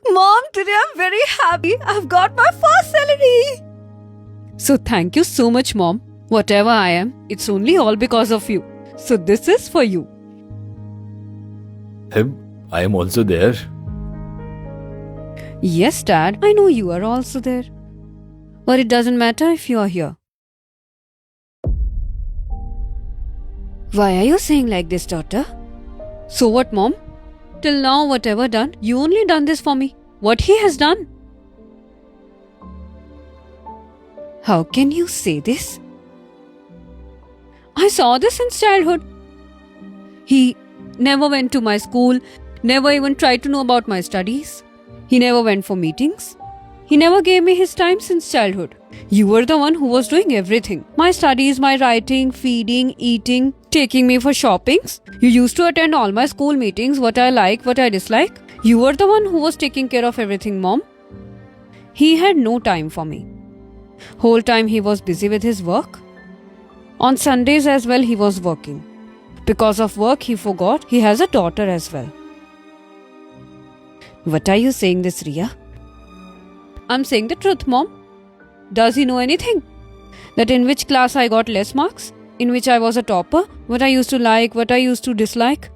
Mom, today I'm very happy. I've got my first salary. So thank you so much, Mom. Whatever I am, it's only all because of you. So this is for you. I am also there. Yes, Dad, I know you are also there. But it doesn't matter if you are here. Why are you saying like this, daughter? So what, Mom? Till now, whatever done, you only done this for me. What he has done? How can you say this? I saw this since childhood. He never went to my school, never even tried to know about my studies. He never went for meetings. He never gave me his time since childhood. You were the one who was doing everything. My studies, my writing, feeding, eating, taking me for shoppings. You used to attend all my school meetings, what I like, what I dislike. You were the one who was taking care of everything, Mom. He had no time for me. Whole time he was busy with his work. On Sundays as well he was working. Because of work he forgot he has a daughter as well. What are you saying this, Ria? I'm saying the truth, Mom. Does he know anything? That in which class I got less marks? In which I was a topper? What I used to like, what I used to dislike?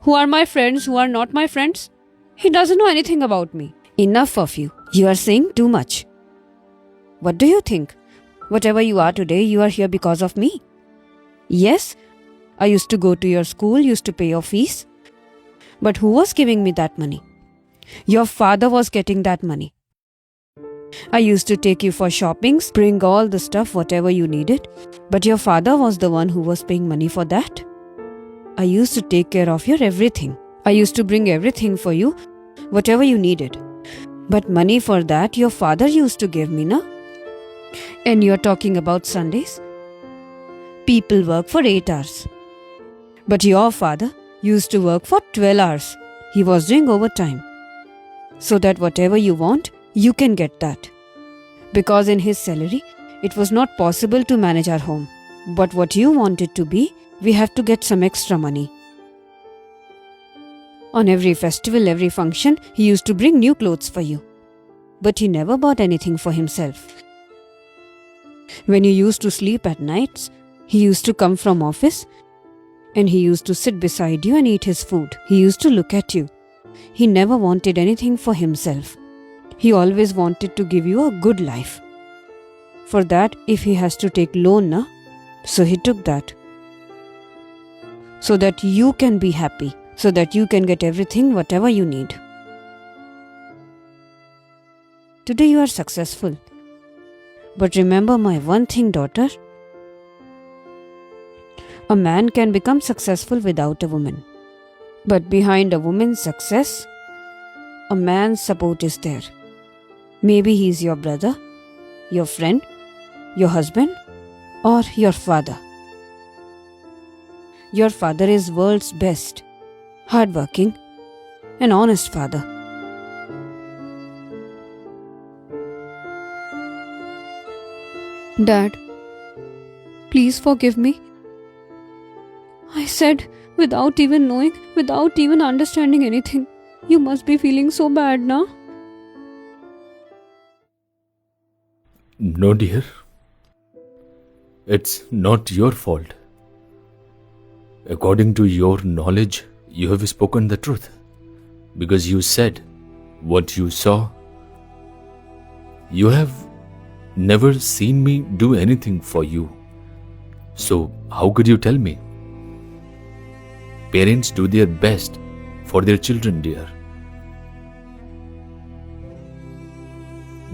Who are my friends, who are not my friends? He doesn't know anything about me. Enough of you. You are saying too much. What do you think? Whatever you are today, you are here because of me. Yes, I used to go to your school, used to pay your fees. But who was giving me that money? Your father was getting that money. I used to take you for shoppings, bring all the stuff, whatever you needed. But your father was the one who was paying money for that. I used to take care of your everything. I used to bring everything for you, whatever you needed. But money for that your father used to give me, na? And you're talking about Sundays? People work for 8 hours. But your father used to work for 12 hours. He was doing overtime. So that whatever you want, you can get that. Because in his salary, it was not possible to manage our home. But what you want it to be, we have to get some extra money. On every festival, every function, he used to bring new clothes for you. But he never bought anything for himself. When you used to sleep at nights, he used to come from office and he used to sit beside you and eat his food. He used to look at you. He never wanted anything for himself. He always wanted to give you a good life. For that, if he has to take loan, na, so he took that. So that you can be happy. So that you can get everything, whatever you need. Today you are successful. But remember my one thing, daughter. A man can become successful without a woman. But behind a woman's success, a man's support is there. Maybe he is your brother, your friend, your husband, or your father. Your father is world's best, hardworking, and honest father. Dad, please forgive me. I said without even knowing, without even understanding anything. You must be feeling so bad, na? No, dear. It's not your fault. According to your knowledge, you have spoken the truth. Because you said what you saw. You have never seen me do anything for you. So, how could you tell me? Parents do their best for their children, dear.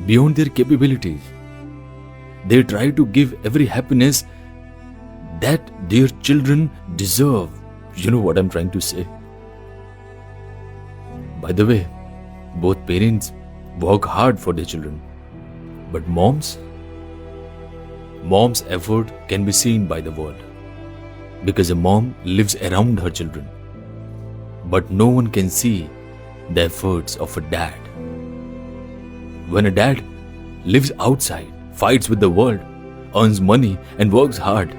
Beyond their capabilities, they try to give every happiness that their children deserve. You know what I'm trying to say? By the way, both parents work hard for their children. But mom's effort can be seen by the world. Because a mom lives around her children. But no one can see the efforts of a dad. When a dad lives outside, fights with the world, earns money and works hard,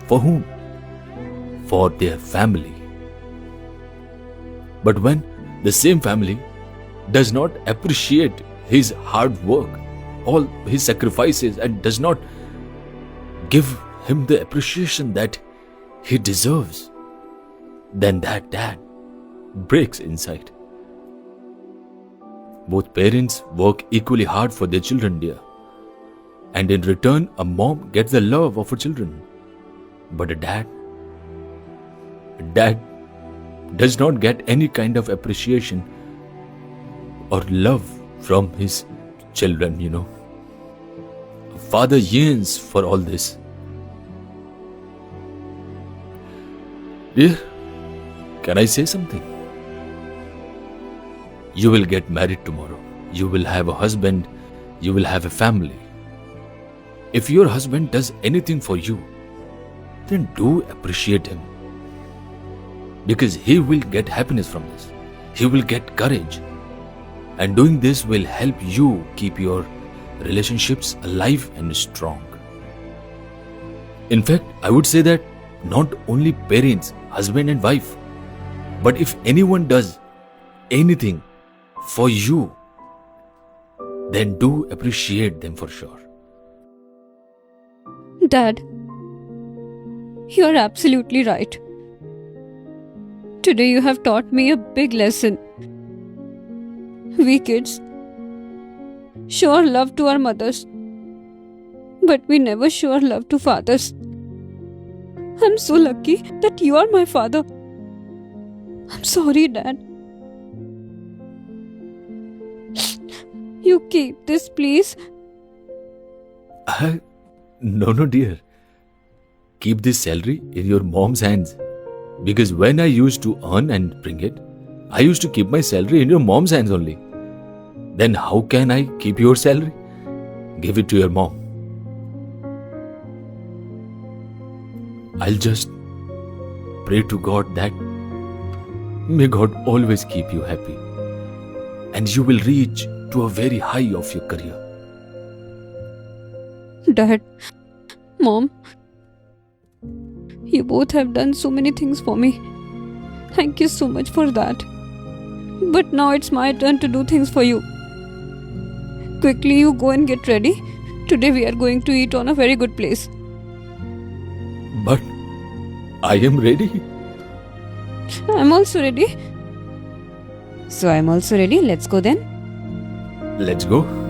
for whom? For their family. But when the same family does not appreciate his hard work, all his sacrifices, and does not give him the appreciation that he deserves, then that dad breaks inside. Both parents work equally hard for their children, dear. And in return, a mom gets the love of her children. But a dad does not get any kind of appreciation or love from his children, A father yearns for all this. Dear, can I say something? You will get married tomorrow. You will have a husband. You will have a family. If your husband does anything for you, then do appreciate him. Because he will get happiness from this. He will get courage. And doing this will help you keep your relationships alive and strong. In fact, I would say that not only parents, husband and wife, but if anyone does anything for you, then do appreciate them for sure. Dad, you're absolutely right. Today you have taught me a big lesson. We kids show our love to our mothers, but we never show our love to fathers. I'm so lucky that you are my father. I'm sorry, Dad. You keep this, please. No, dear. Keep this salary in your mom's hands. Because when I used to earn and bring it, I used to keep my salary in your mom's hands only. Then how can I keep your salary? Give it to your mom. I'll just pray to God that may God always keep you happy and you will reach to a very high of your career. Dad, Mom, you both have done so many things for me. Thank you so much for that. But now it's my turn to do things for you. Quickly, you go and get ready. Today we are going to eat on a very good place. But I am ready. I'm also ready. So I'm also ready. Let's go then. Let's go.